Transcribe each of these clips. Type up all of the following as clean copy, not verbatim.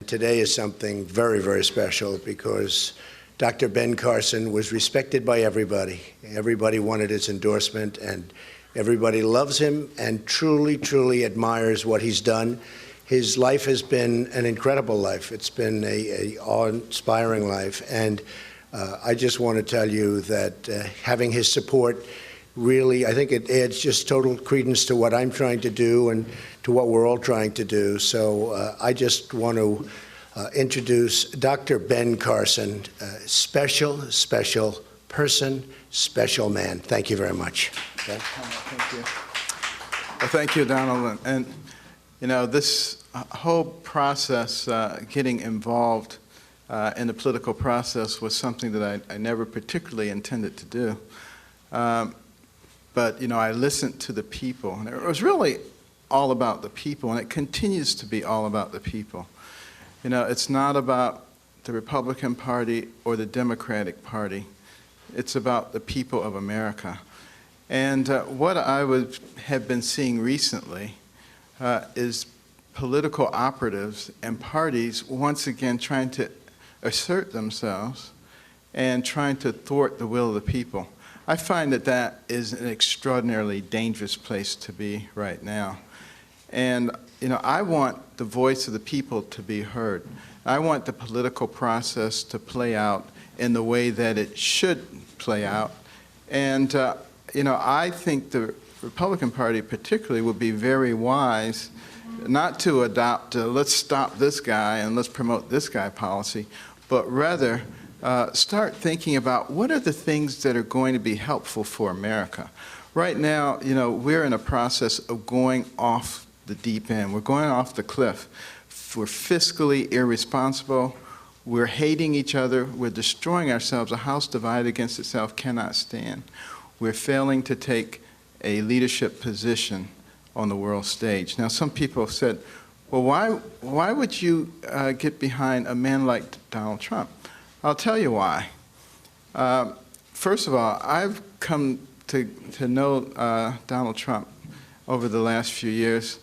today is something very, very special because Dr. Ben Carson was respected by everybody. Everybody wanted his endorsement, and everybody loves him and truly, truly admires what he's done. His life has been an incredible life. It's been an awe-inspiring life. And I just want to tell you that having his support really, I think it adds just total credence to what I'm trying to do and to what we're all trying to do. So I just want to introduce Dr. Ben Carson, special, special person, special man. Thank you very much. Okay. Thank you. Well, thank you, Donald. And you know, this whole process, getting involved in the political process was something that I never particularly intended to do. But, you know, I listened to the people, and it was really all about the people, and it continues to be all about the people. You know, it's not about the Republican Party or the Democratic Party. It's about the people of America. And what I have been seeing recently is political operatives and parties once again trying to assert themselves and trying to thwart the will of the people. I find that that is an extraordinarily dangerous place to be right now. And, you know, I want the voice of the people to be heard. I want the political process to play out in the way that it should play out. And, you know, I think the Republican Party particularly would be very wise not to adopt let's stop this guy and let's promote this guy policy, but rather start thinking about what are the things that are going to be helpful for America. Right now, you know, we're in a process of going off the deep end. We're going off the cliff. We're fiscally irresponsible. We're hating each other. We're destroying ourselves. A house divided against itself cannot stand. We're failing to take a leadership position on the world stage. Now, some people have said, well, why would you get behind a man like Donald Trump? I'll tell you why. First of all, I've come to know Donald Trump over the last few years.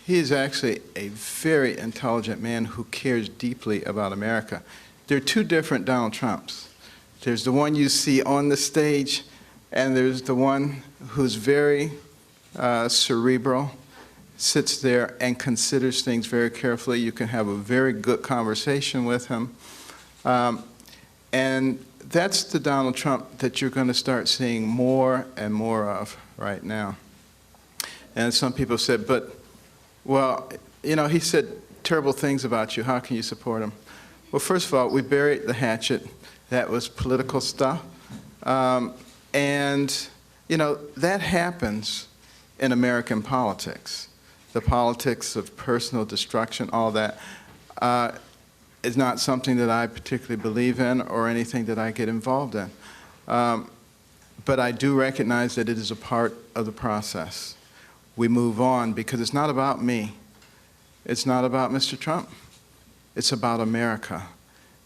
He is actually a very intelligent man who cares deeply about America. There are two different Donald Trumps. There's the one you see on the stage, and there's the one who's very cerebral, sits there and considers things very carefully. You can have a very good conversation with him. And that's the Donald Trump that you're going to start seeing more and more of right now. And some people said, but, well, you know, he said terrible things about you. How can you support him? Well, first of all, we buried the hatchet. That was political stuff. And, you know, that happens in American politics. The politics of personal destruction, all that, is not something that I particularly believe in or anything that I get involved in. But I do recognize that it is a part of the process. We move on because it's not about me. It's not about Mr. Trump. It's about America.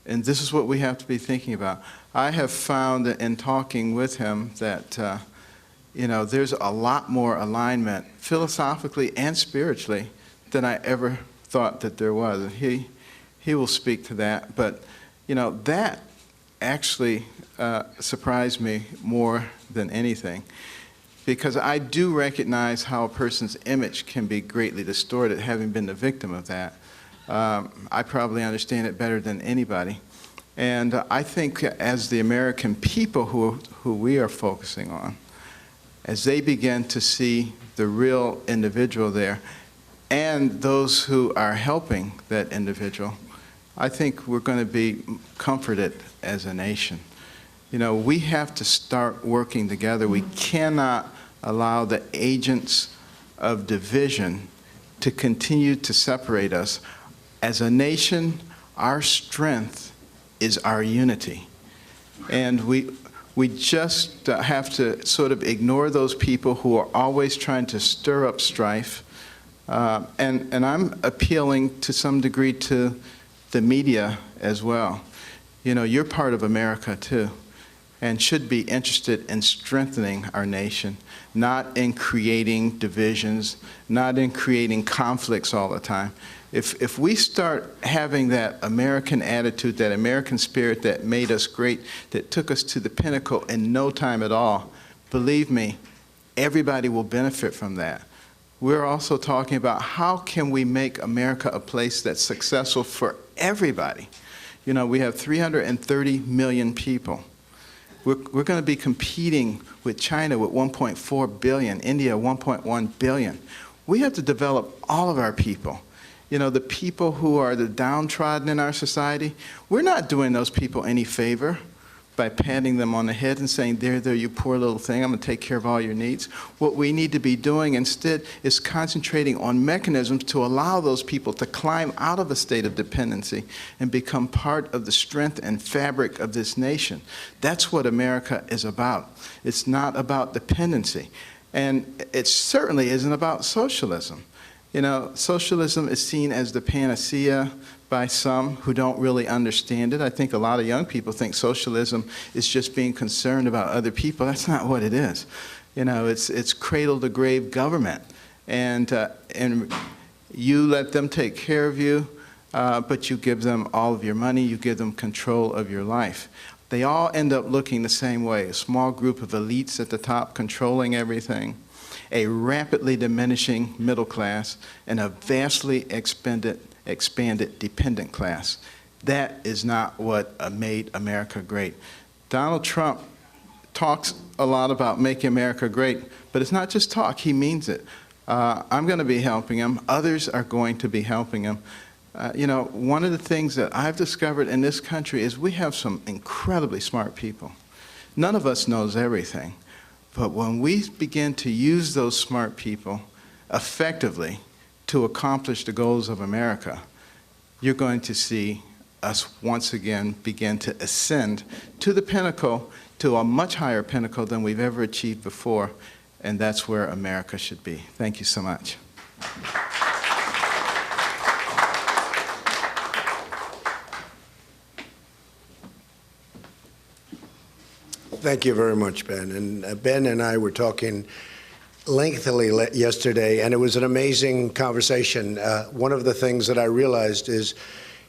And this is what we have to be thinking about. I have found in talking with him that you know, there's a lot more alignment philosophically and spiritually than I ever thought that there was. He will speak to that, but you know, that actually surprised me more than anything, because I do recognize how a person's image can be greatly distorted, having been the victim of that. I probably understand it better than anybody. And I think as the American people who we are focusing on, as they begin to see the real individual there and those who are helping that individual, I think we're going to be comforted as a nation. You know, we have to start working together. We cannot allow the agents of division to continue to separate us. As a nation, our strength is our unity. And we just have to sort of ignore those people who are always trying to stir up strife. And I'm appealing to some degree to the media as well. You know, you're part of America too, and should be interested in strengthening our nation, not in creating divisions, not in creating conflicts all the time. If we start having that American attitude, that American spirit that made us great, that took us to the pinnacle in no time at all, believe me, everybody will benefit from that. We're also talking about how can we make America a place that's successful for everybody. You know, we have 330 million people. We're going to be competing with China with 1.4 billion, India 1.1 billion. We have to develop all of our people. You know, the people who are the downtrodden in our society, we're not doing those people any favor by patting them on the head and saying, there, you poor little thing, I'm going to take care of all your needs. What we need to be doing instead is concentrating on mechanisms to allow those people to climb out of a state of dependency and become part of the strength and fabric of this nation. That's what America is about. It's not about dependency. And it certainly isn't about socialism. You know, socialism is seen as the panacea by some who don't really understand it. I think a lot of young people think socialism is just being concerned about other people. That's not what it is. You know, it's cradle-to-grave government. And you let them take care of you, but you give them all of your money, you give them control of your life. They all end up looking the same way, a small group of elites at the top controlling everything, a rapidly diminishing middle class, and a vastly expanded dependent class. That is not what made America great. Donald Trump talks a lot about making America great, but it's not just talk, he means it. I'm going to be helping him. Others are going to be helping him. You know, one of the things that I've discovered in this country is we have some incredibly smart people. None of us knows everything, but when we begin to use those smart people effectively to accomplish the goals of America, you're going to see us once again begin to ascend to the pinnacle, to a much higher pinnacle than we've ever achieved before, and that's where America should be. Thank you so much. Thank you very much, Ben. And Ben and I were talking lengthily yesterday, and it was an amazing conversation. One of the things that I realized is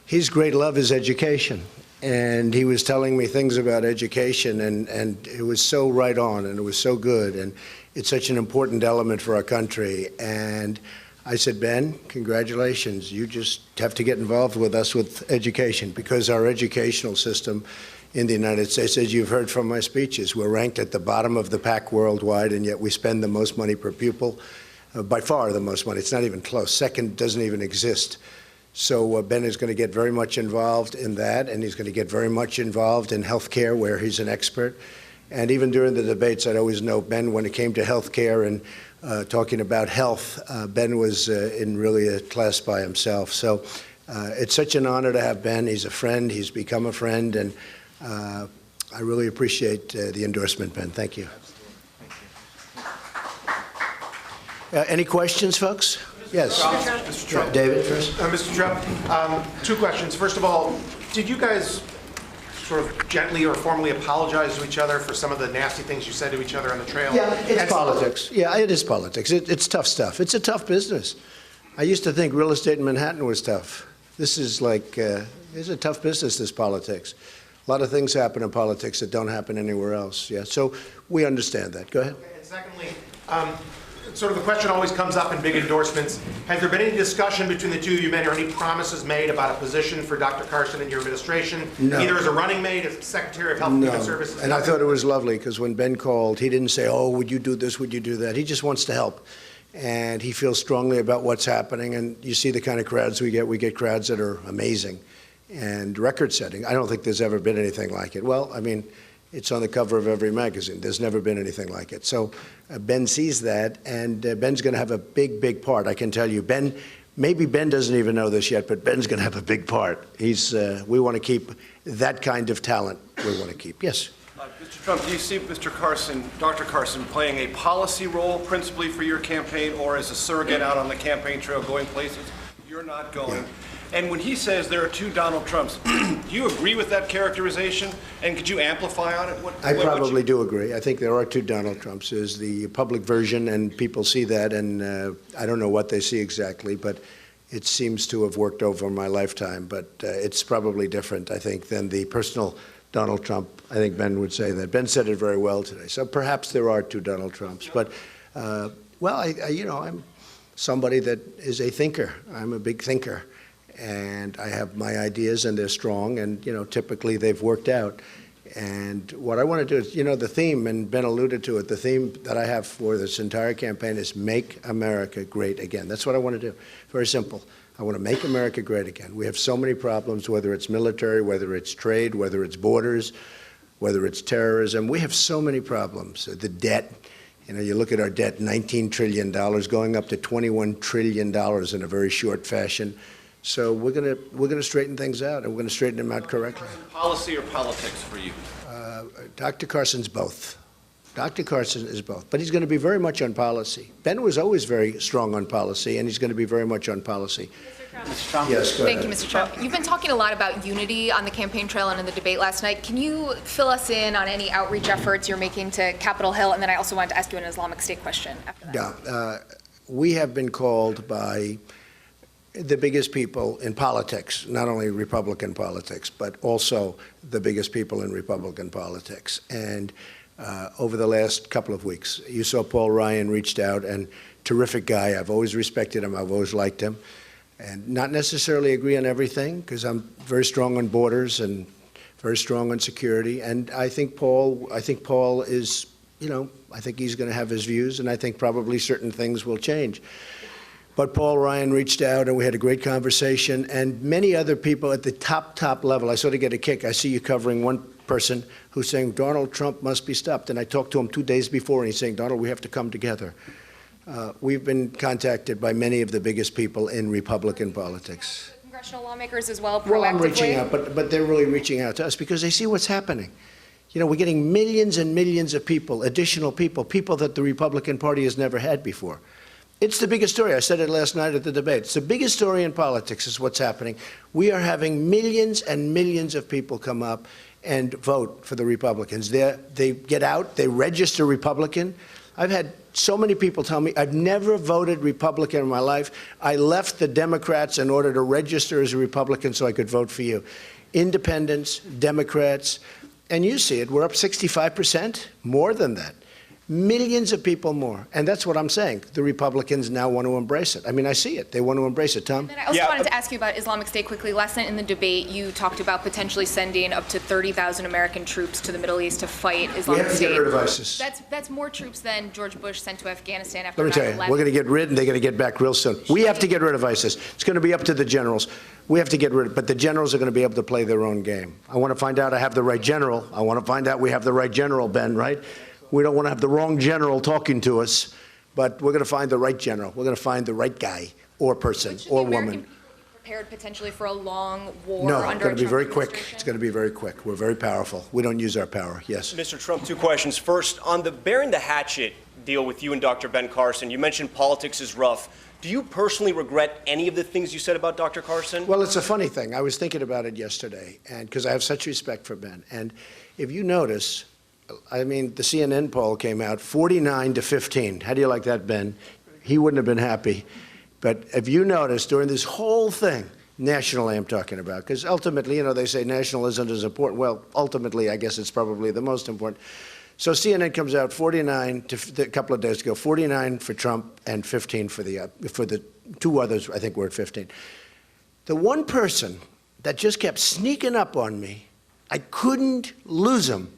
his great love is education. And he was telling me things about education, and it was so right on, and it was so good, and it's such an important element for our country. And I said, Ben, congratulations. You just have to get involved with us with education, because our educational system in the United States, as you've heard from my speeches, we're ranked at the bottom of the pack worldwide, and yet we spend the most money per pupil, by far the most money. It's not even close. Second doesn't even exist. So Ben is going to get very much involved in that, and he's going to get very much involved in healthcare, where he's an expert. And even during the debates, I'd always know Ben, when it came to healthcare and talking about health, Ben was in really a class by himself. So it's such an honor to have Ben. He's a friend. He's become a friend, and I really appreciate the endorsement, Ben. Thank you. Any questions, folks? Yes. Mr. Trump. David first. Mr. Trump, two questions. First of all, did you guys sort of gently or formally apologize to each other for some of the nasty things you said to each other on the trail? Yeah, it's politics. Yeah, it is politics. It's tough stuff. It's a tough business. I used to think real estate in Manhattan was tough. This is like, it's a tough business, this politics. A lot of things happen in politics that don't happen anywhere else. Yeah, so we understand that. Go ahead. Okay, and secondly, sort of the question always comes up in big endorsements. Has there been any discussion between the two of you men, or any promises made about a position for Dr. Carson in your administration? No. Either as a running mate, as Secretary of Health and Human Services? And I thought it was lovely, because when Ben called, he didn't say, oh, would you do this, would you do that? He just wants to help. And he feels strongly about what's happening. And you see the kind of crowds we get. We get crowds that are amazing and record-setting. I don't think there's ever been anything like it. Well, I mean, it's on the cover of every magazine. There's never been anything like it. So Ben sees that, and Ben's going to have a big, big part. I can tell you, Ben, maybe Ben doesn't even know this yet, but Ben's going to have a big part. We want to keep that kind of talent. We want to keep. Yes. Mr. Trump, do you see Mr. Carson, Dr. Carson, playing a policy role principally for your campaign, or as a surrogate out on the campaign trail going places you're not going? Yeah. And when he says there are two Donald Trumps, do you agree with that characterization? And could you amplify on it? I probably do agree. I think there are two Donald Trumps. There's the public version, and people see that, and I don't know what they see exactly, but it seems to have worked over my lifetime, but it's probably different, I think, than the personal Donald Trump. I think Ben would say that. Ben said it very well today. So perhaps there are two Donald Trumps. But, well, I'm somebody that is a thinker. I'm a big thinker. And I have my ideas, and they're strong, and, typically they've worked out. And what I want to do is, the theme, and Ben alluded to it, the theme that I have for this entire campaign is Make America Great Again. That's what I want to do. Very simple. I want to make America great again. We have so many problems, whether it's military, whether it's trade, whether it's borders, whether it's terrorism. We have so many problems. The debt, you look at our debt, $19 trillion, going up to $21 trillion in a very short fashion. So we're gonna straighten things out, and we're going to straighten them out correctly. Policy or politics for you? Dr. Carson's both. Dr. Carson is both, but he's going to be very much on policy. Ben was always very strong on policy, and he's going to be very much on policy. Mr. Trump. Yes, go ahead. Thank you, Mr. Trump. You've been talking a lot about unity on the campaign trail and in the debate last night. Can you fill us in on any outreach efforts you're making to Capitol Hill? And then I also wanted to ask you an Islamic State question after that. Yeah, we have been called by the biggest people in politics, not only Republican politics, but also the biggest people in Republican politics. And over the last couple of weeks, you saw Paul Ryan reached out, and terrific guy. I've always respected him. I've always liked him. And not necessarily agree on everything, because I'm very strong on borders and very strong on security. And I think Paul is, I think he's going to have his views, and I think probably certain things will change. But Paul Ryan reached out, and we had a great conversation, and many other people at the top level. I sort of get a kick. I see you covering one person who's saying Donald Trump must be stopped, and I talked to him 2 days before, and he's saying, Donald, we have to come together. We've been contacted by many of the biggest people in Republican politics. Congressional lawmakers as well, proactively? Well, I'm reaching out, but they're really reaching out to us because they see what's happening. We're getting millions and millions of people, additional people that the Republican Party has never had before. It's the biggest story. I said it last night at the debate. It's the biggest story in politics is what's happening. We are having millions and millions of people come up and vote for the Republicans. They get out, they register Republican. I've had so many people tell me, I've never voted Republican in my life. I left the Democrats in order to register as a Republican so I could vote for you. Independents, Democrats, and you see it. We're up 65%, more than that. Millions of people more. And that's what I'm saying. The Republicans now want to embrace it. I mean, I see it. They want to embrace it. Tom? And then I also wanted to ask you about Islamic State quickly. Last night in the debate, you talked about potentially sending up to 30,000 American troops to the Middle East to fight Islamic State. We have to get rid of ISIS. That's more troops than George Bush sent to Afghanistan after 9/11. Let me tell you, we're going to get rid, and they're going to get back real soon. We have to get rid of ISIS. It's going to be up to the generals. We have to get rid of it, but the generals are going to be able to play their own game. I want to find out I have the right general. I want to find out we have the right general, Ben, right? We don't want to have the wrong general talking to us, but we're going to find the right general. We're going to find the right guy or person or woman. Be prepared potentially for a long war No, under it's going to be a very Trump quick. administration? It's going to be very quick. We're very powerful. We don't use our power. Yes. Mr. Trump, 2 questions. First, on the bearing the hatchet deal with you and Dr. Ben Carson, you mentioned politics is rough. Do you personally regret any of the things you said about Dr. Carson? Well, it's a funny thing. I was thinking about it yesterday, and because I have such respect for Ben. And if you notice, I mean, the CNN poll came out 49-15. How do you like that, Ben? He wouldn't have been happy. But if you notice, during this whole thing, nationally I'm talking about, because ultimately, they say nationalism is important. Well, ultimately, I guess it's probably the most important. So CNN comes out 49 a couple of days ago, 49 for Trump and 15 for the 2 others. I think we're at 15. The one person that just kept sneaking up on me, I couldn't lose him,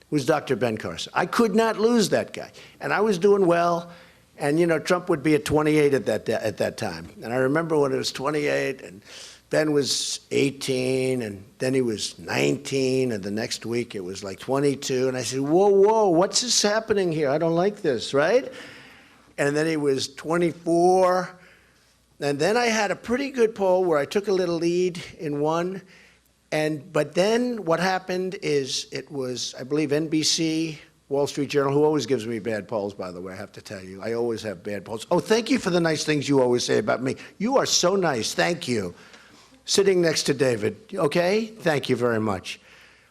was Dr. Ben Carson. I could not lose that guy. And I was doing well, and, Trump would be at 28 at that time. And I remember when it was 28, and Ben was 18, and then he was 19, and the next week it was like 22. And I said, whoa, what's this happening here? I don't like this, right? And then he was 24. And then I had a pretty good poll where I took a little lead in one. But then what happened is it was, I believe, NBC, Wall Street Journal, who always gives me bad polls, by the way, I have to tell you. I always have bad polls. Oh, thank you for the nice things you always say about me. You are so nice. Thank you. Sitting next to David, okay? Thank you very much.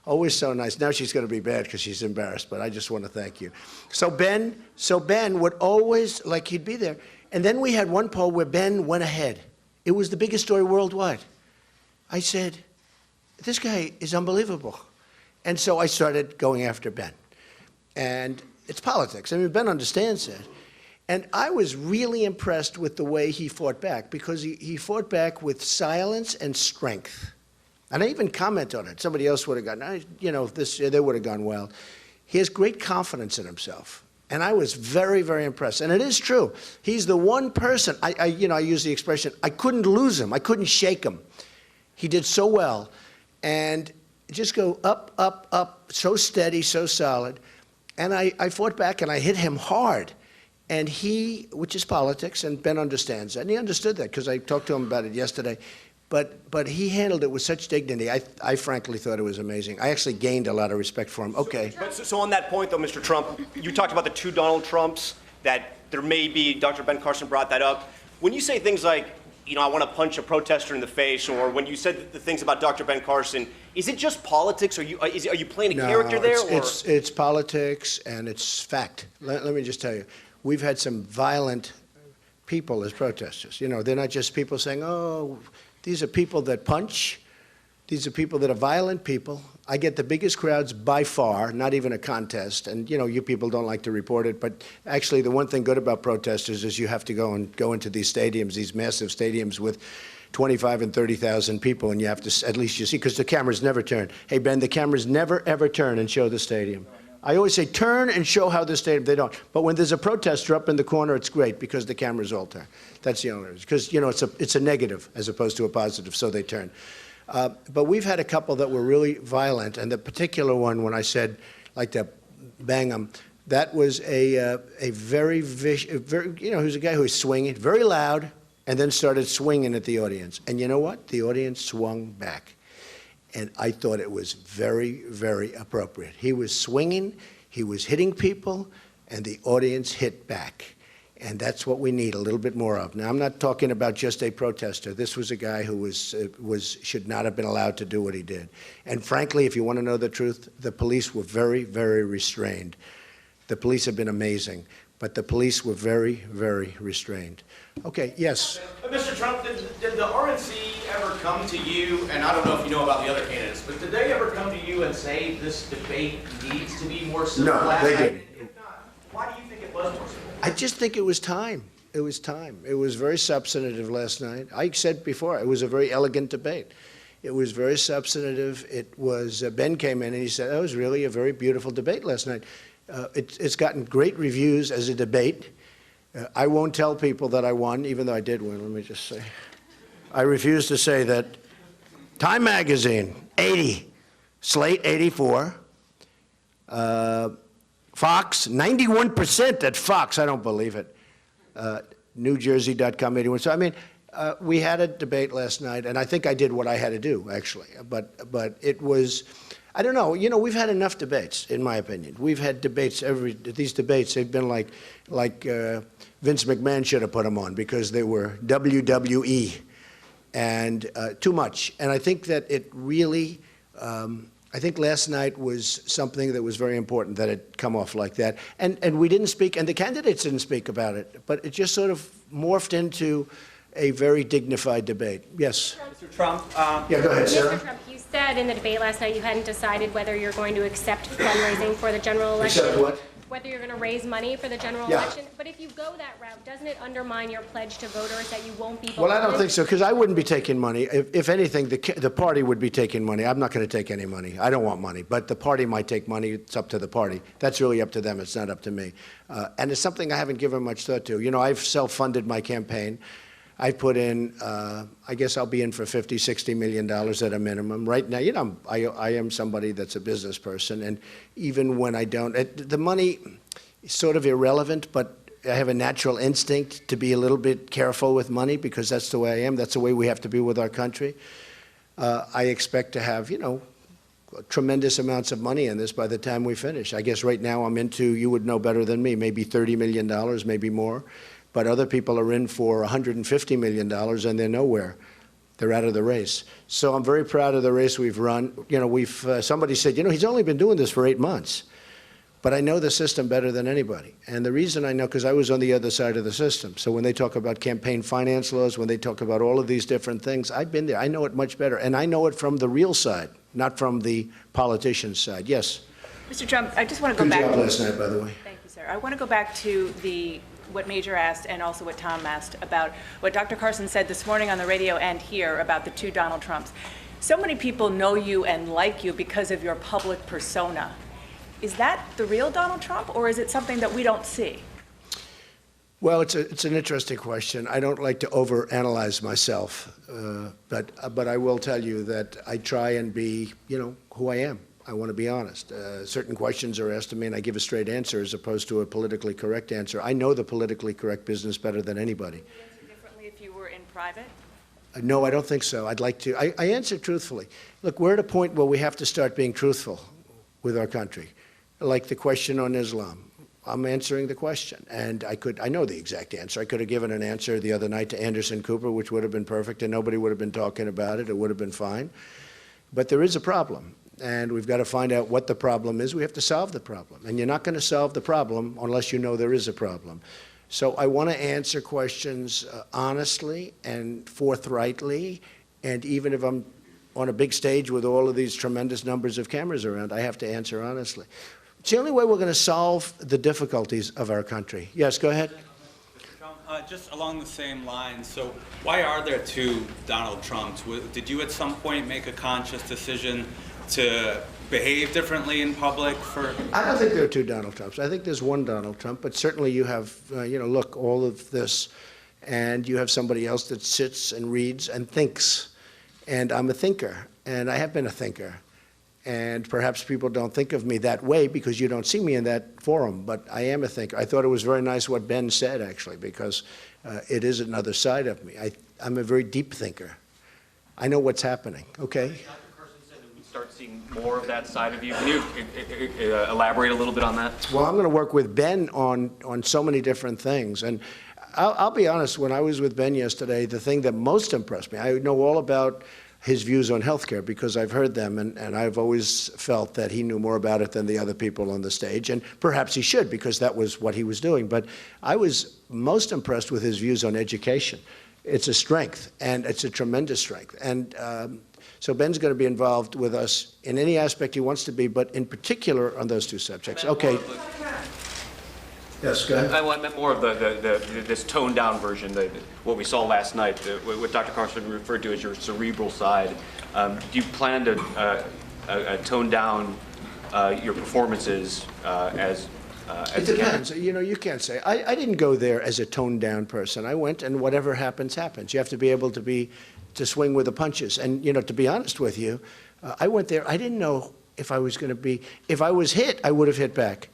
Always so nice. Now she's going to be bad because she's embarrassed, but I just want to thank you. So Ben would always, he'd be there. And then we had one poll where Ben went ahead. It was the biggest story worldwide. I said, this guy is unbelievable. And so I started going after Ben. And it's politics. I mean, Ben understands that. And I was really impressed with the way he fought back, because he fought back with silence and strength. And I even comment on it. Somebody else would have gone, you know, they would have gone wild. He has great confidence in himself. And I was very, very impressed. And it is true. He's the one person, I use the expression, I couldn't lose him. I couldn't shake him. He did so well. And just go up, up, up, so steady, so solid. And I fought back and I hit him hard. And he, which is politics, and Ben understands that, and he understood that because I talked to him about it yesterday, but he handled it with such dignity. I frankly thought it was amazing. I actually gained a lot of respect for him. Okay. So on that point, though, Mr. Trump, you talked about the two Donald Trumps, that there may be, Dr. Ben Carson brought that up. When you say things like, you know, I want to punch a protester in the face, or when you said the things about Dr. Ben Carson, is it just politics? Are you playing a character there? It's politics and it's fact. Let me just tell you. We've had some violent people as protesters. You know, they're not just people saying, oh, these are people that punch. These are people that are violent people. I get the biggest crowds by far, not even a contest. And, you know, you people don't like to report it, but actually the one thing good about protesters is you have to go into these stadiums, these massive stadiums with 25 and 30,000 people, and you have to, at least you see, because the cameras never turn. Hey, Ben, the cameras never, ever turn and show the stadium. I always say turn and show how the stadium, they don't. But when there's a protester up in the corner, it's great because the cameras all turn. That's the only reason. Because, you know, it's a negative as opposed to a positive, so they turn. But we've had a couple that were really violent, and the particular one, when I said, like to bang him, that was a very vicious, you know, he was a guy who was swinging, very loud, and then started swinging at the audience. And you know what? The audience swung back. And I thought it was very, very appropriate. He was swinging, he was hitting people, and the audience hit back. And that's what we need a little bit more of. Now, I'm not talking about just a protester. This was a guy who should not have been allowed to do what he did. And frankly, if you want to know the truth, the police were very, very restrained. The police have been amazing, but the police were very, very restrained. Okay, yes. Mr. Trump, did the RNC ever come to you, and I don't know if you know about the other candidates, but did they ever come to you and say this debate needs to be more civil? No, they didn't. If not, why do you think it was more civil? I just think it was time. It was time. It was very substantive last night. I said before, it was a very elegant debate. It was very substantive. It was, Ben came in and he said, that was really a very beautiful debate last night. It's gotten great reviews as a debate. I won't tell people that I won, even though I did win, let me just say. I refuse to say that. Time Magazine, 80. Slate, 84. Fox, 91% at Fox. I don't believe it. NewJersey.com, 81. So, I mean, we had a debate last night, and I think I did what I had to do, actually. But it was, I don't know. You know, we've had enough debates, in my opinion. We've had debates, these debates, they've been like Vince McMahon should have put them on because they were WWE and too much. And I think that it really, I think last night was something that was very important that it come off like that. And we didn't speak, and the candidates didn't speak about it, but it just sort of morphed into a very dignified debate. Yes? Mr. Trump. Yeah, go ahead, Sarah. Mr. Trump, you said in the debate last night you hadn't decided whether you're going to accept fundraising for the general election. Accept what? Whether you're going to raise money for the general election. But if you go that route, doesn't it undermine your pledge to voters that you won't be voting? Well, I don't think so, because I wouldn't be taking money. If anything, the party would be taking money. I'm not going to take any money. I don't want money. But the party might take money. It's up to the party. That's really up to them. It's not up to me. And it's something I haven't given much thought to. You know, I've self-funded my campaign. I put in, I guess I'll be in for $50, $60 million at a minimum. Right now, you know, I am somebody that's a business person, and even when I don't, the money is sort of irrelevant, but I have a natural instinct to be a little bit careful with money because that's the way I am. That's the way we have to be with our country. I expect to have, you know, tremendous amounts of money in this by the time we finish. I guess right now I'm into, you would know better than me, maybe $30 million, maybe more. But other people are in for $150 million and they're nowhere. They're out of the race. So I'm very proud of the race we've run. You know, somebody said, you know, he's only been doing this for 8 months. But I know the system better than anybody. And the reason I know, because I was on the other side of the system. So when they talk about campaign finance laws, when they talk about all of these different things, I've been there. I know it much better. And I know it from the real side, not from the politician's side. Yes? Mr. Trump, I just want to go Good back. job last night, by the way. Thank you, sir. I want to go back to what Major asked and also what Tom asked about what Dr. Carson said this morning on the radio and here about the two Donald Trumps. So many people know you and like you because of your public persona. Is that the real Donald Trump, or is it something that we don't see? Well, it's an interesting question. I don't like to overanalyze myself, but I will tell you that I try and be, who I am. I want to be honest. Certain questions are asked of me, and I give a straight answer as opposed to a politically correct answer. I know the politically correct business better than anybody. Would you answer differently if you were in private? No, I don't think so. I'd like to. I answer truthfully. Look, we're at a point where we have to start being truthful with our country. Like the question on Islam. I'm answering the question, and I know the exact answer. I could have given an answer the other night to Anderson Cooper, which would have been perfect, and nobody would have been talking about it. It would have been fine. But there is a problem, and we've got to find out what the problem is. We have to solve the problem, and you're not going to solve the problem unless you know there is a problem. So I want to answer questions honestly and forthrightly, and even if I'm on a big stage with all of these tremendous numbers of cameras around, I have to answer honestly. It's the only way we're going to solve the difficulties of our country. Yes, go ahead. Just along the same lines, so why are there two Donald Trumps? Did you at some point make a conscious decision to behave differently in public? I don't think there are two Donald Trumps. I think there's one Donald Trump, but certainly you have, look, all of this, and you have somebody else that sits and reads and thinks. And I'm a thinker, and I have been a thinker. And perhaps people don't think of me that way because you don't see me in that forum, but I am a thinker. I thought it was very nice what Ben said, actually, because it is another side of me. I'm a very deep thinker. I know what's happening, okay? Dr. Carson said that we'd start seeing more of that side of you. Can you elaborate a little bit on that? Well, I'm going to work with Ben on so many different things. And I'll be honest, when I was with Ben yesterday, the thing that most impressed me, I know all about his views on healthcare because I've heard them, and I've always felt that he knew more about it than the other people on the stage, and perhaps he should because that was what he was doing. But I was most impressed with his views on education. It's a strength, and it's a tremendous strength. And so Ben's going to be involved with us in any aspect he wants to be, but in particular on those two subjects. Okay. Yes, go ahead. I meant more of this toned-down version, what we saw last night, what Dr. Carson referred to as your cerebral side. Do you plan to tone down your performances as it depends. You can't say. I didn't go there as a toned-down person. I went, and whatever happens, happens. You have to be able to swing with the punches. And, to be honest with you, I went there. I didn't know if I was going to be. If I was hit, I would have hit back.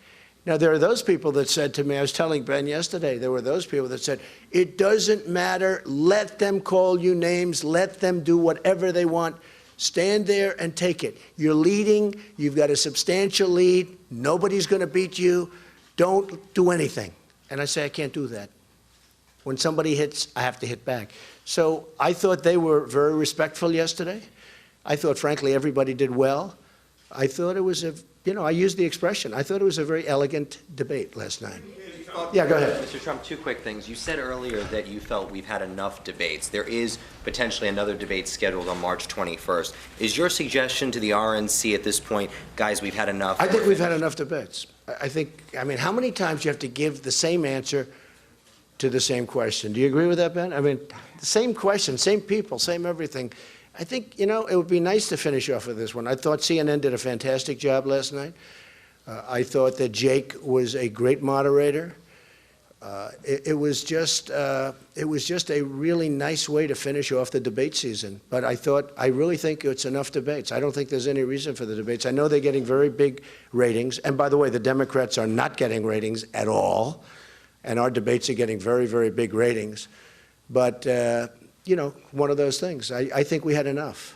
Now, there are those people that said to me, I was telling Ben yesterday, there were those people that said, it doesn't matter, let them call you names, let them do whatever they want, stand there and take it. You're leading, you've got a substantial lead, nobody's going to beat you, don't do anything. And I say, I can't do that. When somebody hits, I have to hit back. So I thought they were very respectful yesterday. I thought, frankly, everybody did well. I thought it was I used the expression. I thought it was a very elegant debate last night. Yeah, go ahead. Mr. Trump, two quick things. You said earlier that you felt we've had enough debates. There is potentially another debate scheduled on March 21st. Is your suggestion to the RNC at this point, guys, we've had enough? I think we've had enough debates. I mean, how many times do you have to give the same answer to the same question? Do you agree with that, Ben? I mean, the same question, same people, same everything. I think, it would be nice to finish off with this one. I thought CNN did a fantastic job last night. I thought that Jake was a great moderator. It was just a really nice way to finish off the debate season. But I really think it's enough debates. I don't think there's any reason for the debates. I know they're getting very big ratings. And by the way, the Democrats are not getting ratings at all. And our debates are getting very, very big ratings. But, one of those things. I think we had enough.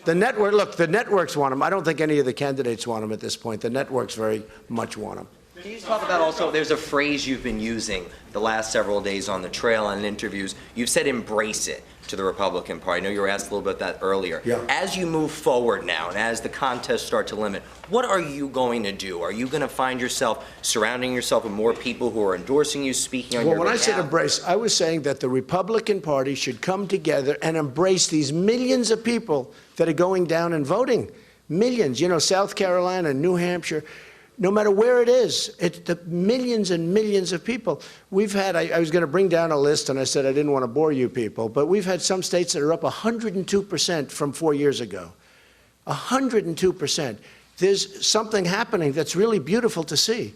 The networks want them. I don't think any of the candidates want them at this point. The networks very much want them. Can you talk about also, there's a phrase you've been using the last several days on the trail and in interviews. You've said embrace it to the Republican Party. I know you were asked a little bit about that earlier. Yeah. As you move forward now and as the contests start to limit, what are you going to do? Are you going to find yourself surrounding yourself with more people who are endorsing you, speaking on your Well, when I said behalf? embrace, I was saying that the Republican Party should come together and embrace these millions of people that are going down and voting. Millions. You know, South Carolina, New Hampshire, no matter where it is, it's the millions and millions of people. We've had, I was going to bring down a list, and I said I didn't want to bore you people, but we've had some states that are up 102% from 4 years ago. 102%. There's something happening that's really beautiful to see.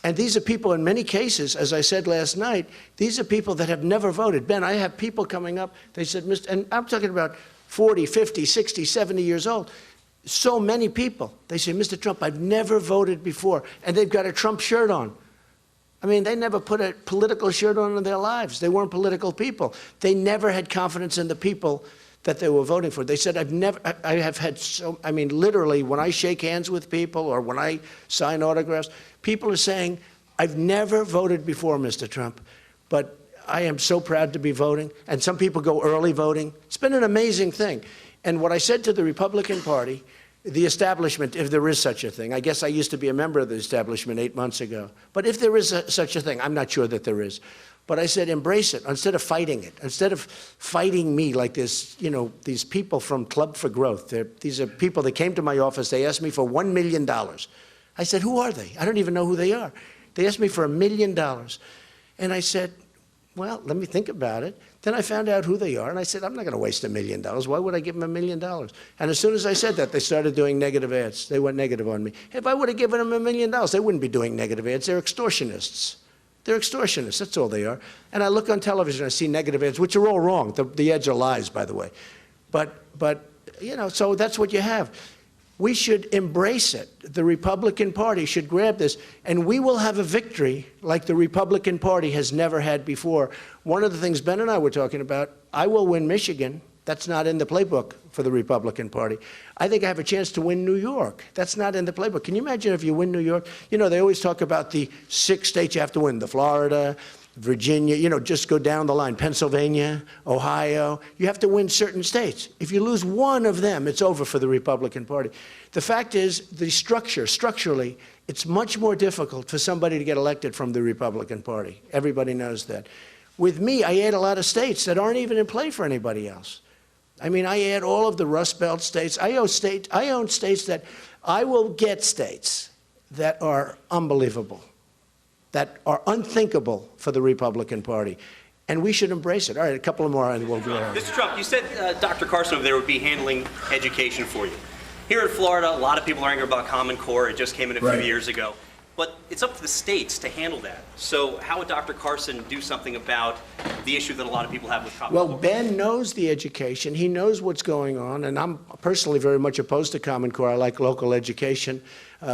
And these are people, in many cases, as I said last night, these are people that have never voted. Ben, I have people coming up, they said, and I'm talking about 40, 50, 60, 70 years old. So many people. They say, Mr. Trump, I've never voted before. And they've got a Trump shirt on. I mean, they never put a political shirt on in their lives. They weren't political people. They never had confidence in the people that they were voting for. They said, I have had so, I mean, literally, when I shake hands with people or when I sign autographs, people are saying, I've never voted before, Mr. Trump, but I am so proud to be voting. And some people go early voting. It's been an amazing thing. And what I said to the Republican Party, the establishment, if there is such a thing, I guess I used to be a member of the establishment 8 months ago, but if there is such a thing, I'm not sure that there is, but I said embrace it instead of fighting it, instead of fighting me like this, you know, these people from Club for Growth. These are people that came to my office, they asked me for $1 million. I said, who are they? I don't even know who they are. They asked me for $1 million. And I said, well, let me think about it. Then I found out who they are, and I said, I'm not going to waste $1 million. Why would I give them $1 million? And as soon as I said that, they started doing negative ads. They went negative on me. If I would have given them $1 million, they wouldn't be doing negative ads. They're extortionists. They're extortionists. That's all they are. And I look on television, I see negative ads, which are all wrong. The ads are lies, by the way. But you know, so that's what you have. We should embrace it. The Republican Party should grab this, and we will have a victory like the Republican Party has never had before. One of the things Ben and I were talking about, I will win Michigan. That's not in the playbook for the Republican Party. I think I have a chance to win New York. That's not in the playbook. Can you imagine if you win New York? You know, they always talk about the 6 states you have to win, the Florida, Virginia, you know, just go down the line, Pennsylvania, Ohio. You have to win certain states. If you lose one of them, it's over for the Republican Party. The fact is, the structurally, it's much more difficult for somebody to get elected from the Republican Party. Everybody knows that. With me, I add a lot of states that aren't even in play for anybody else. I mean, I add all of the Rust Belt states. I own states that I will get states that are unbelievable, that are unthinkable for the Republican Party. And we should embrace it. All right, a couple more and we'll go on. Mr. Trump, you said Dr. Carson over there would be handling education for you. Here in Florida, a lot of people are angry about Common Core. It just came in a few years ago. But it's up to the states to handle that. So how would Dr. Carson do something about the issue that a lot of people have with Common Core? Well, Ben knows the education. He knows what's going on. And I'm personally very much opposed to Common Core. I like local education.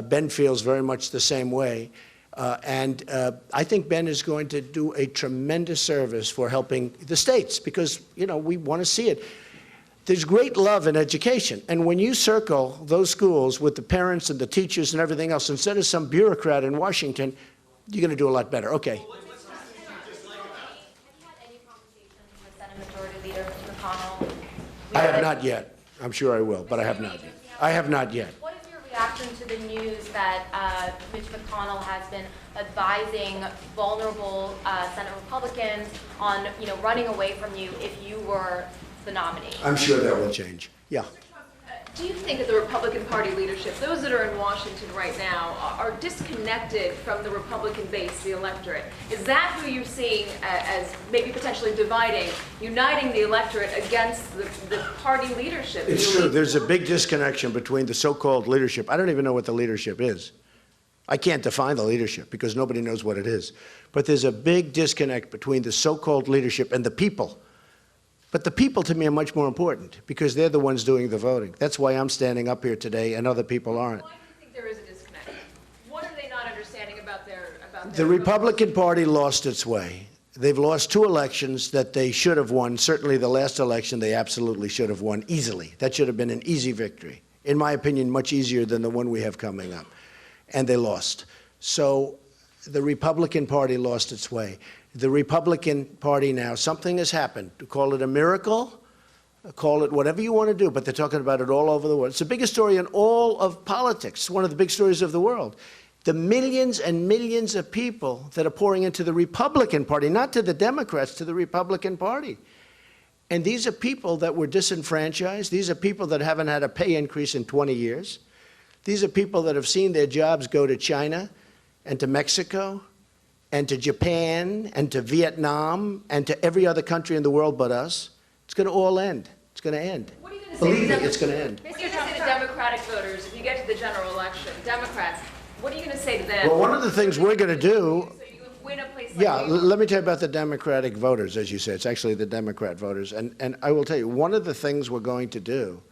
Ben feels very much the same way. I think Ben is going to do a tremendous service for helping the states because, you know, we want to see it. There's great love in education. And when you circle those schools with the parents and the teachers and everything else, instead of some bureaucrat in Washington, you're going to do a lot better. Okay. Have you had any conversations with Senate Majority Leader Mitch McConnell? I have not yet. I'm sure I will, but I have not yet. I have not yet. What is your reaction to the news that Mitch McConnell has been advising vulnerable Senate Republicans on, you know, running away from you if you were the nominee? I'm sure that will change. Yeah. Do you think that the Republican Party leadership, those that are in Washington right now, are disconnected from the Republican base, the electorate? Is that who you're seeing as maybe potentially dividing, uniting the electorate against the party leadership? It's true. There's a big disconnection between the so-called leadership. I don't even know what the leadership is. I can't define the leadership because nobody knows what it is. But there's a big disconnect between the so-called leadership and the people. But the people, to me, are much more important because they're the ones doing the voting. That's why I'm standing up here today and other people aren't. Why do you think there is a disconnect? What are they not understanding about their The Republican Party lost its way. They've lost 2 elections that they should have won. Certainly the last election they absolutely should have won easily. That should have been an easy victory. In my opinion, much easier than the one we have coming up. And they lost. So the Republican Party lost its way. The Republican Party now, something has happened. Call it a miracle, call it whatever you want to do, but they're talking about it all over the world. It's the biggest story in all of politics. It's one of the big stories of the world. The millions and millions of people that are pouring into the Republican Party, not to the Democrats, to the Republican Party. And these are people that were disenfranchised. These are people that haven't had a pay increase in 20 years. These are people that have seen their jobs go to China and to Mexico and to Japan and to Vietnam and to every other country in the world but us. It's going to all end. It's going to end. What are you going to say Believe to me, it's going to end. What are you going to say to Democratic voters if you get to the general election? Democrats, what are you going to say to them? Well, one of the things we're going to do, So you win a place like yeah, New York. let me tell you about the Democratic voters, as you say. It's actually the Democrat voters. And I will tell you, one of the things we're going to do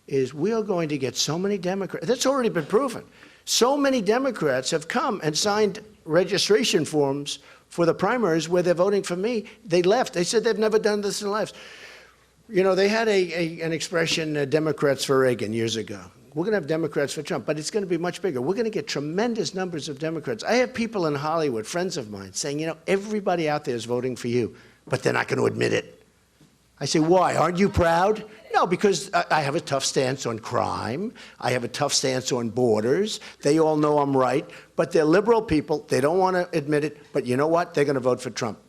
is we are going to get so many Democrats. That's already been proven. So many Democrats have come and signed registration forms for the primaries where they're voting for me. They left. They said they've never done this in their lives. You know, they had an expression, Democrats for Reagan, years ago. We're going to have Democrats for Trump, but it's going to be much bigger. We're going to get tremendous numbers of Democrats. I have people in Hollywood, friends of mine, saying, you know, everybody out there is voting for you, but they're not going to admit it. I say, why? Aren't you proud? No, because I have a tough stance on crime. I have a tough stance on borders. They all know I'm right, but they're liberal people. They don't want to admit it, but you know what? They're going to vote for Trump.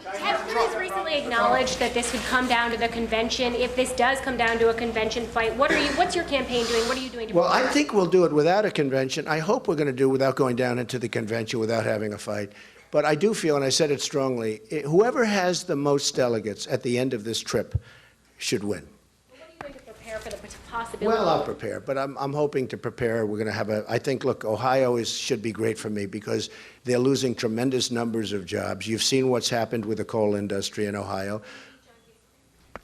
Have Cruz recently acknowledged that this would come down to the convention? If this does come down to a convention fight, what's your campaign doing? What are you doing to Well, I think we'll do it without a convention. I hope we're going to do it without going down into the convention, without having a fight. But I do feel, and I said it strongly, whoever has the most delegates at the end of this trip should win. What are you going to prepare for the possibility? Well, I'll prepare, but I'm hoping to prepare. We're going to have I think, look, Ohio should be great for me because they're losing tremendous numbers of jobs. You've seen what's happened with the coal industry in Ohio.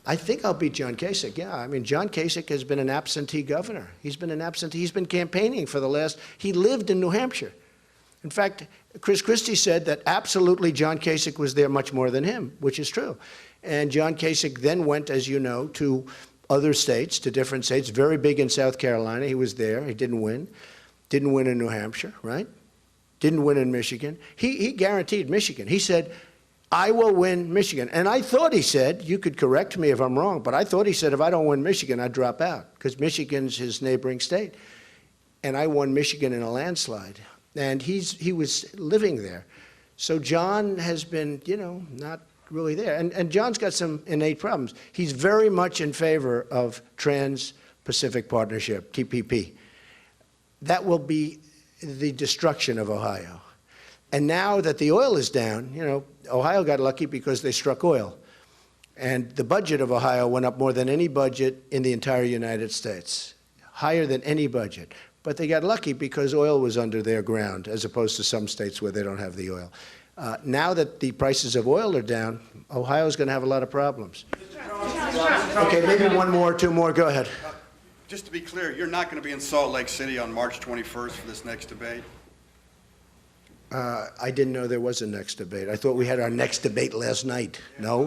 I think I'll beat John Kasich, yeah. I mean, John Kasich has been an absentee governor. He's been an absentee. He's been campaigning for he lived in New Hampshire. In fact, Chris Christie said that absolutely John Kasich was there much more than him, which is true. And John Kasich then went, as you know, to other states, to different states, very big in South Carolina. He was there. He didn't win. Didn't win in New Hampshire, right? Didn't win in Michigan. He guaranteed Michigan. He said, I will win Michigan. And I thought he said, you could correct me if I'm wrong, but I thought he said if I don't win Michigan, I'd drop out because Michigan's his neighboring state. And I won Michigan in a landslide. And he was living there. So John has been, you know, not really there. And John's got some innate problems. He's very much in favor of Trans-Pacific Partnership, TPP. That will be the destruction of Ohio. And now that the oil is down, you know, Ohio got lucky because they struck oil. And the budget of Ohio went up more than any budget in the entire United States, higher than any budget. But they got lucky because oil was under their ground, as opposed to some states where they don't have the oil. Now that the prices of oil are down, Ohio's going to have a lot of problems. Okay, maybe one more, two more. Go ahead. Just to be clear, you're not going to be in Salt Lake City on March 21st for this next debate? I didn't know there was a next debate. I thought we had our next debate last night. No?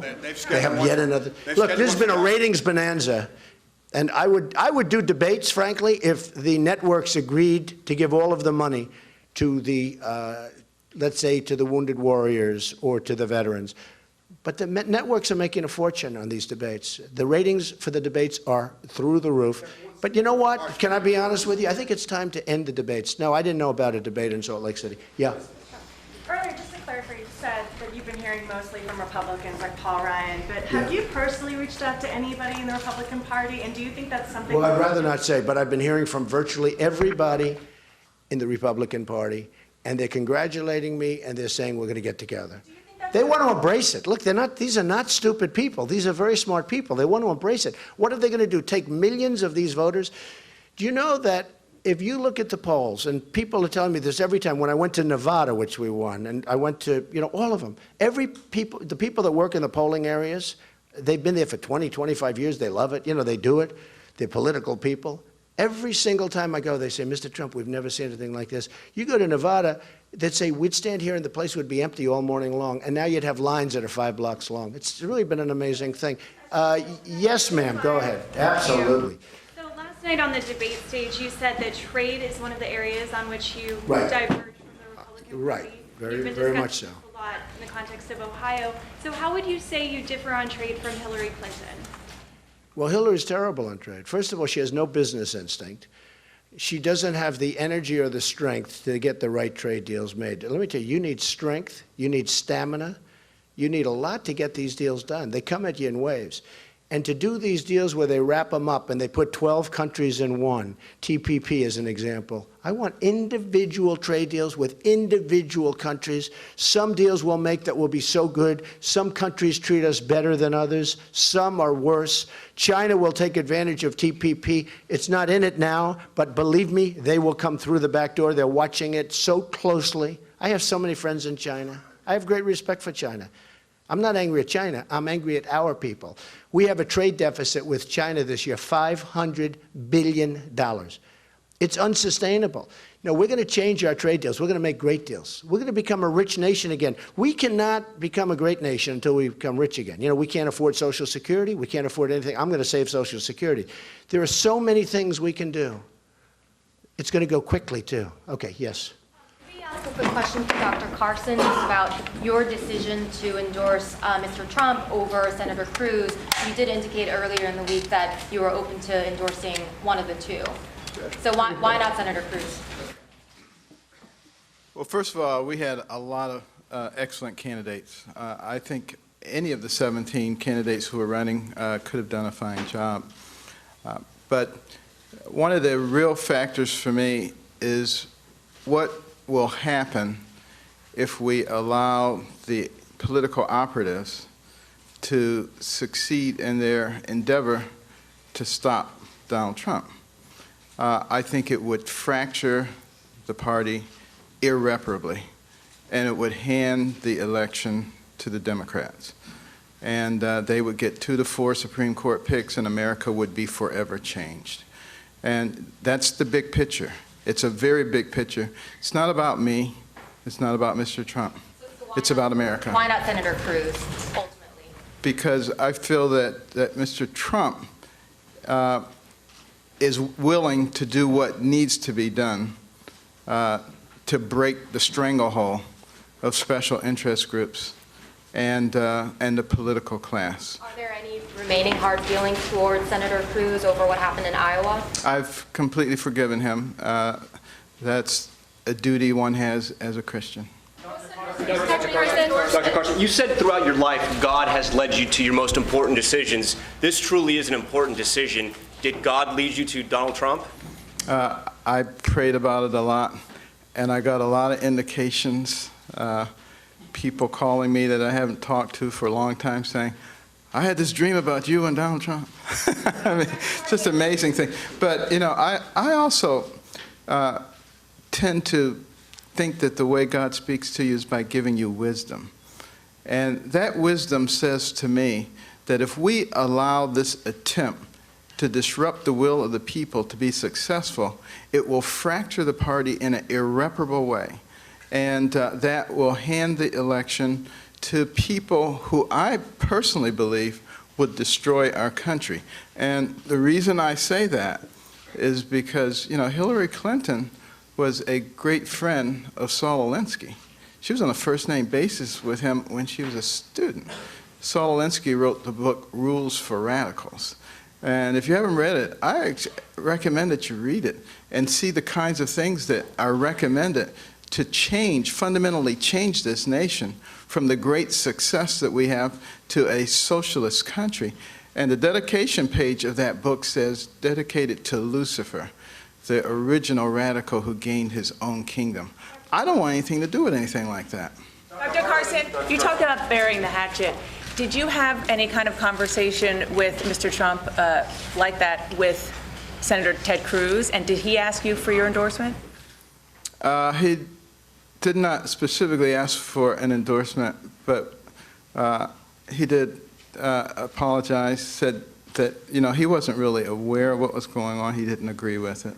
They have one yet for- another. they've Look, scheduled this has one been a for- ratings bonanza. And I would do debates, frankly, if the networks agreed to give all of the money to the, let's say, to the wounded warriors or to the veterans. But the networks are making a fortune on these debates. The ratings for the debates are through the roof. But you know what? Can I be honest with you? I think it's time to end the debates. No, I didn't know about a debate in Salt Lake City. Yeah. Earlier, just to clarify, you said that you've been hearing mostly from Republicans like Paul Ryan, but have you personally reached out to anybody in the Republican Party, and do you think that's something? Well, I'd rather not say, but I've been hearing from virtually everybody in the Republican Party, and they're congratulating me, and they're saying we're going to get together. They want to embrace it. Look, these are not stupid people. These are very smart people. They want to embrace it. What are they going to do, take millions of these voters? Do you know that if you look at the polls, and people are telling me this every time, when I went to Nevada, which we won, and I went to, you know, all of them, the people that work in the polling areas, they've been there for 20, 25 years. They love it. You know, they do it. They're political people. Every single time I go, they say, Mr. Trump, we've never seen anything like this. You go to Nevada, they'd say, we'd stand here and the place would be empty all morning long, and now you'd have lines that are 5 blocks long. It's really been an amazing thing. Yes, ma'am, go ahead. Absolutely. So last night on the debate stage, you said that trade is one of the areas on which you Right. diverge from the Republican Right. Party. You've been Very much so. discussing this a lot in the context of Ohio. So how would you say you differ on trade from Hillary Clinton? Well, Hillary's terrible on trade. First of all, she has no business instinct. She doesn't have the energy or the strength to get the right trade deals made. Let me tell you, you need strength, you need stamina, you need a lot to get these deals done. They come at you in waves. And to do these deals where they wrap them up and they put 12 countries in one, TPP as an example, I want individual trade deals with individual countries. Some deals we'll make that will be so good. Some countries treat us better than others. Some are worse. China will take advantage of TPP. It's not in it now, but believe me, they will come through the back door. They're watching it so closely. I have so many friends in China. I have great respect for China. I'm not angry at China. I'm angry at our people. We have a trade deficit with China this year, $500 billion. It's unsustainable. No, we're going to change our trade deals. We're going to make great deals. We're going to become a rich nation again. We cannot become a great nation until we become rich again. You know, we can't afford Social Security. We can't afford anything. I'm going to save Social Security. There are so many things we can do. It's going to go quickly, too. Okay, yes. A quick question for Dr. Carson just about your decision to endorse Mr. Trump over Senator Cruz. You did indicate earlier in the week that you were open to endorsing one of the two. So why not Senator Cruz? Well, first of all, we had a lot of excellent candidates. I think any of the 17 candidates who were running could have done a fine job. But one of the real factors for me is what will happen if we allow the political operatives to succeed in their endeavor to stop Donald Trump. I think it would fracture the party irreparably, and it would hand the election to the Democrats. And they would get 2 to 4 Supreme Court picks, and America would be forever changed. And that's the big picture. It's a very big picture. It's not about me. It's not about Mr. Trump. It's about America. Why not Senator Cruz, ultimately? Because I feel that Mr. Trump is willing to do what needs to be done to break the stranglehold of special interest groups and the political class. Are there any remaining hard feelings towards Senator Cruz over what happened in Iowa? I've completely forgiven him. That's a duty one has as a Christian. Dr. Carson, you said throughout your life God has led you to your most important decisions. This truly is an important decision. Did God lead you to Donald Trump? I prayed about it a lot, and I got a lot of indications. People calling me that I haven't talked to for a long time saying, I had this dream about you and Donald Trump. I mean, it's just an amazing thing. But, you know, I also tend to think that the way God speaks to you is by giving you wisdom. And that wisdom says to me that if we allow this attempt to disrupt the will of the people to be successful, it will fracture the party in an irreparable way. And that will hand the election to people who I personally believe would destroy our country. And the reason I say that is because, you know, Hillary Clinton was a great friend of Saul Alinsky. She was on a first-name basis with him when she was a student. Saul Alinsky wrote the book Rules for Radicals. And if you haven't read it, I recommend that you read it and see the kinds of things that are recommended to change, fundamentally change this nation from the great success that we have to a socialist country. And the dedication page of that book says, dedicated to Lucifer, the original radical who gained his own kingdom. I don't want anything to do with anything like that. Dr. Carson, you talked about burying the hatchet. Did you have any kind of conversation with Mr. Trump like that with Senator Ted Cruz? And did he ask you for your endorsement? He did not specifically ask for an endorsement, but he did apologize, said that, you know, he wasn't really aware of what was going on. He didn't agree with it.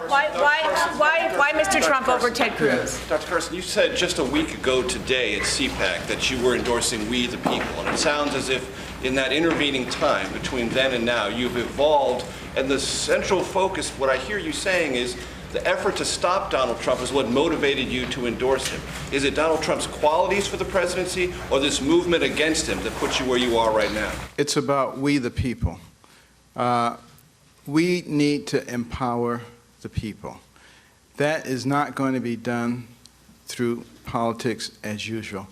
Why Mr. Trump over Ted Cruz? Dr. Carson, you said just a week ago today at CPAC that you were endorsing We the People, and it sounds as if in that intervening time between then and now you've evolved, and the central focus, what I hear you saying is The effort to stop Donald Trump is what motivated you to endorse him. Is it Donald Trump's qualities for the presidency or this movement against him that puts you where you are right now? It's about we the people. We need to empower the people. That is not going to be done through politics as usual,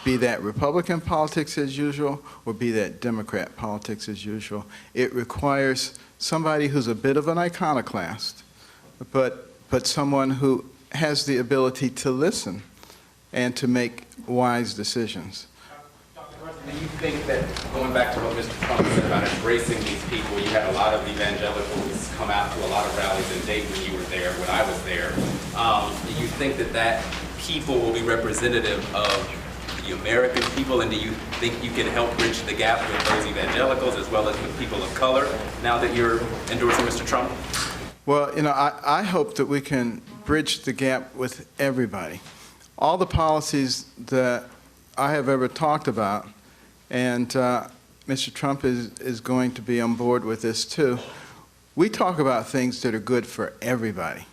be that Republican politics as usual or be that Democrat politics as usual. It requires somebody who's a bit of an iconoclast, but someone who has the ability to listen and to make wise decisions. Do you think that, going back to what Mr. Trump said about embracing these people, you had a lot of evangelicals come out to a lot of rallies in Dayton when you were there, when I was there. Do you think that people will be representative of the American people, and do you think you can help bridge the gap with those evangelicals as well as with people of color now that you're endorsing Mr. Trump? Well, you know, I hope that we can bridge the gap with everybody. All the policies that I have ever talked about, and Mr. Trump is going to be on board with this too, we talk about things that are good for everybody,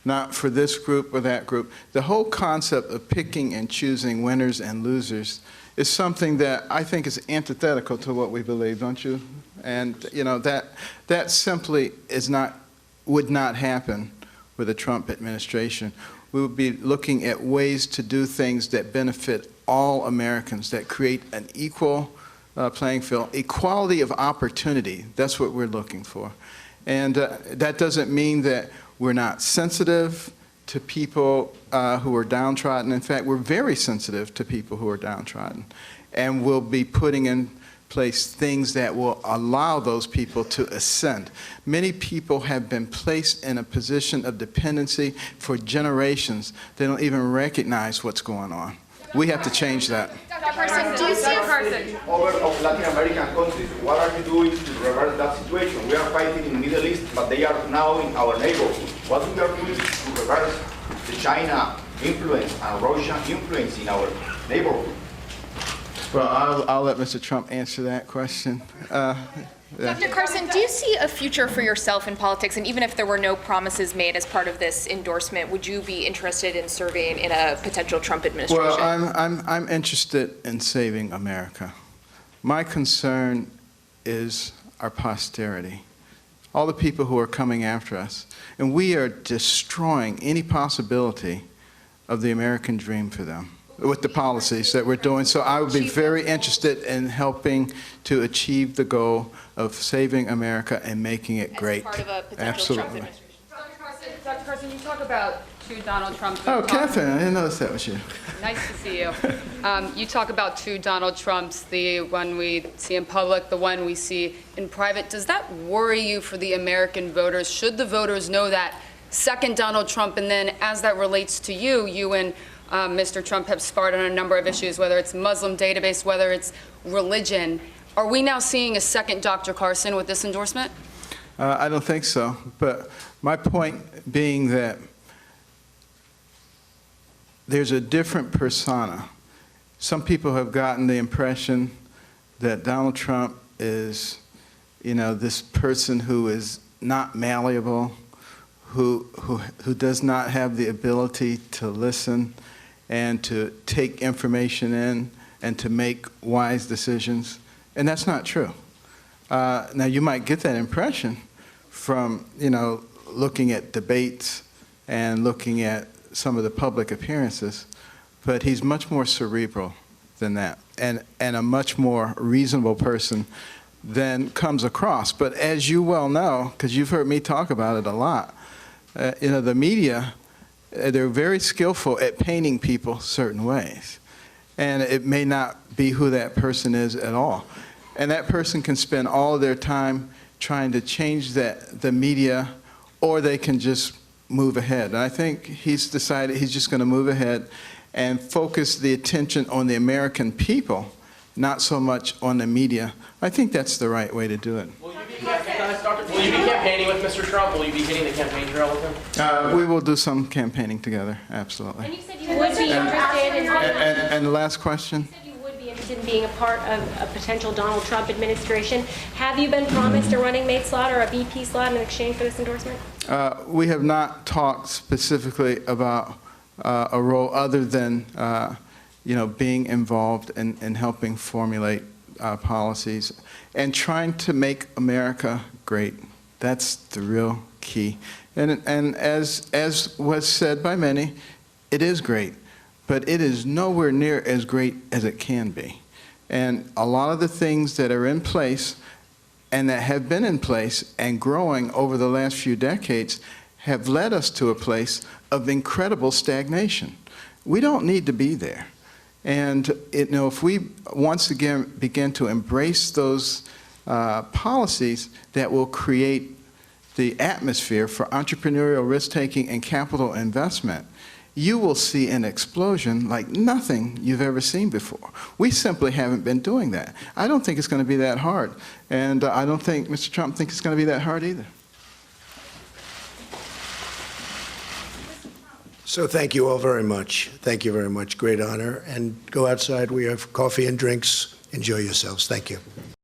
not for this group or that group. The whole concept of picking and choosing winners and losers is something that I think is antithetical to what we believe, don't you? And you know, that simply would not happen with a Trump administration. We would be looking at ways to do things that benefit all Americans, that create an equal playing field, equality of opportunity. That's what we're looking for. And that doesn't mean that we're not sensitive to people who are downtrodden. In fact, we're very sensitive to people who are downtrodden. And we'll be putting in place things that will allow those people to ascend. Many people have been placed in a position of dependency for generations. They don't even recognize what's going on. We have to change that. Dr. Carson, do you see over of Latin American countries? What are you doing to reverse that situation? We are fighting in the Middle East, but they are now in our neighborhood. What we are doing to reverse the China influence and Russian influence in our neighborhood? Well, I'll let Mr. Trump answer that question. Dr. Carson, do you see a future for yourself in politics? And even if there were no promises made as part of this endorsement, would you be interested in serving in a potential Trump administration? Well, I'm interested in saving America. My concern is our posterity, all the people who are coming after us. And we are destroying any possibility of the American dream for them with the policies that we're doing. So I would be very interested in helping to achieve the goal of saving America and making it great. Part of a potential Absolutely. Trump administration. Dr. Carson, you talk about two Donald Trumps. Oh, Catherine, I didn't notice that was you. Nice to see you. You talk about two Donald Trumps, the one we see in public, the one we see in private. Does that worry you for the American voters? Should the voters know that second Donald Trump, and then as that relates to you, you and Mr. Trump have sparred on a number of issues, whether it's Muslim database, whether it's religion. Are we now seeing a second Dr. Carson with this endorsement? I don't think so. But my point being that there's a different persona. Some people have gotten the impression that Donald Trump is, you know, this person who is not malleable, who does not have the ability to listen and to take information in and to make wise decisions. And that's not true. Now, you might get that impression from, you know, looking at debates and looking at some of the public appearances, but he's much more cerebral than that and a much more reasonable person than comes across. But as you well know, because you've heard me talk about it a lot, you know, the media, they're very skillful at painting people certain ways. And it may not be who that person is at all. And that person can spend all of their time trying to change the media, or they can just move ahead. And I think he's decided he's just going to move ahead and focus the attention on the American people, not so much on the media. I think that's the right way to do it. Will you be campaigning with Mr. Trump? Will you be hitting the campaign trail with him? We will do some campaigning together, absolutely. And you said you would be interested in... And the last question? You said you would be interested interested in being a part of a potential Donald Trump administration. Have you been promised a running mate slot or a VP slot in exchange for this endorsement? We have not talked specifically about a role other than, being involved in helping formulate policies and trying to make America great. That's the real key. And as was said by many, it is great, but it is nowhere near as great as it can be. And a lot of the things that are in place and that have been in place and growing over the last few decades have led us to a place of incredible stagnation. We don't need to be there. And if we once again begin to embrace those policies that will create the atmosphere for entrepreneurial risk-taking and capital investment, you will see an explosion like nothing you've ever seen before. We simply haven't been doing that. I don't think it's going to be that hard. And I don't think Mr. Trump thinks it's going to be that hard either. So thank you all very much. Thank you very much. Great honor. And go outside. We have coffee and drinks. Enjoy yourselves. Thank you.